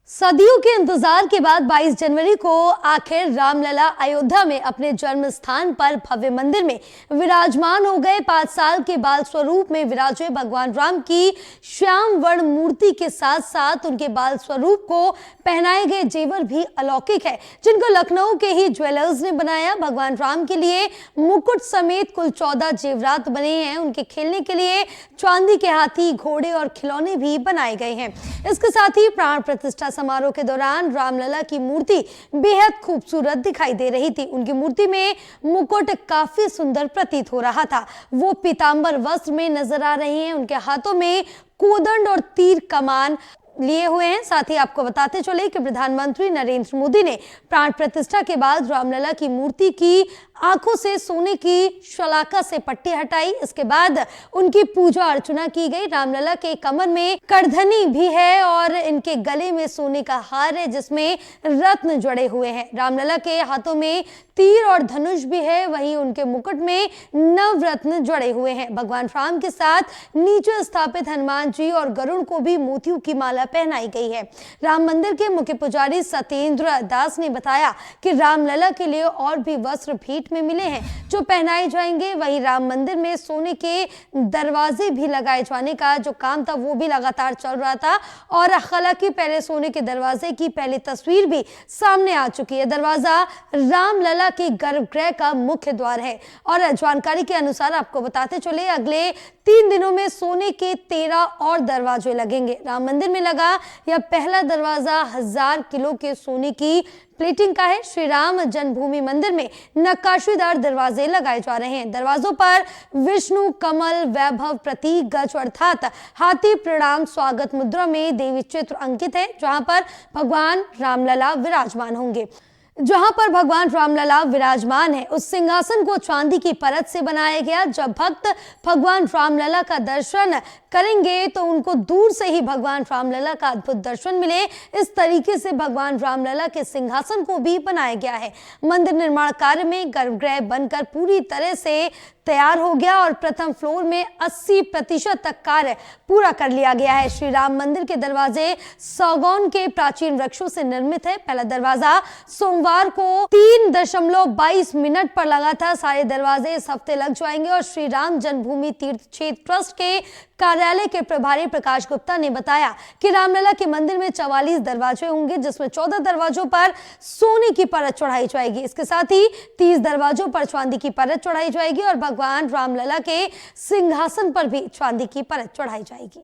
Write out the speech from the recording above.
सदियों के इंतजार के बाद 22 जनवरी को आखिर रामलला अयोध्या में अपने जन्म स्थान पर भव्य मंदिर में विराजमान हो गए। 5 साल के बाल स्वरूप में विराजे भगवान राम की श्याम वर्ण मूर्ति के साथ साथ उनके बाल स्वरूप को पहनाए गए जेवर भी अलौकिक है, जिनको लखनऊ के ही ज्वेलर्स ने बनाया। भगवान राम के लिए मुकुट समेत कुल 14 जेवरात बने हैं। उनके खेलने के लिए चांदी के हाथी, घोड़े और खिलौने भी बनाए गए हैं। इसके साथ ही प्राण प्रतिष्ठा समारोह के दौरान रामलला की मूर्ति बेहद खूबसूरत दिखाई दे रही थी। उनकी मूर्ति में मुकुट काफी सुंदर प्रतीत हो रहा था। वो पीतांबर वस्त्र में नजर आ रहे हैं। उनके हाथों में कोदंड और तीर कमान लिए हुए हैं। साथ ही आपको बताते चले कि प्रधानमंत्री नरेंद्र मोदी ने प्राण प्रतिष्ठा के बाद रामलला की मूर्ति की आंखों से सोने की शलाका से पट्टी हटाई। इसके बाद उनकी पूजा अर्चना की गई। रामलला के कमर में करधनी भी है और इनके गले में सोने का हार है जिसमें रत्न जड़े हुए हैं। रामलला के हाथों में तीर और धनुष भी है, वहीं उनके मुकुट में नवरत्न जड़े हुए हैं। भगवान राम के साथ नीचे स्थापित हनुमान जी और गरुड़ को भी मोतियों की माला पहनाई गई है। राम मंदिर के मुख्य पुजारी सत्येंद्र दास ने बताया कि रामलला के लिए और भी वस्त्र भेंट में मिले हैं जो पहनाए जाएंगे। वहीं राम मंदिर में सोने के दरवाजे भी लगाए जाने का जो काम था वो भी लगातार चल रहा था और हालांकि पहले सोने के दरवाजे की पहली तस्वीर भी सामने आ चुकी है। दरवाजा रामलला के गर्भगृह का मुख्य द्वार है और जानकारी के अनुसार आपको बताते चले अगले 3 दिनों में सोने के 13 और दरवाजे लगेंगे। राम मंदिर में लगा यह पहला दरवाजा 1000 किलो के सोने की प्लेटिंग का है। श्री राम जन्मभूमि मंदिर में नक्काशीदार दरवाजे लगाए जा रहे हैं। दरवाजों पर विष्णु, कमल, वैभव, प्रतीक, गज अर्थात हाथी प्रणाम स्वागत मुद्रा में देवी चित्र अंकित है, जहां पर भगवान रामलला विराजमान होंगे। जहां पर भगवान रामलला विराजमान है उस सिंहासन को चांदी की परत से बनाया गया। जब भक्त भगवान रामलला का दर्शन करेंगे तो उनको दूर से ही भगवान रामलला का अद्भुत दर्शन मिले, इस तरीके से भगवान रामलला के सिंहासन को भी बनाया गया है। मंदिर निर्माण कार्य में गर्भगृह बनकर पूरी तरह से तैयार हो गया और प्रथम फ्लोर में 80% तक कार्य पूरा कर लिया गया है। श्री राम मंदिर के दरवाजे सागौन के प्राचीन वृक्षों से निर्मित है। पहला दरवाजा सोमवार को 3.22 मिनट पर लगा था। सारे दरवाजे इस हफ्ते लग जाएंगे और श्री राम जन्मभूमि तीर्थ क्षेत्र ट्रस्ट के कार्यालय के प्रभारी प्रकाश गुप्ता ने बताया कि रामलला के मंदिर में 44 दरवाजे होंगे, जिसमें 14 दरवाजों पर सोने की परत चढ़ाई जाएगी। इसके साथ ही 30 दरवाजों पर चांदी की परत चढ़ाई जाएगी और भगवान रामलला के सिंहासन पर भी चांदी की परत चढ़ाई जाएगी।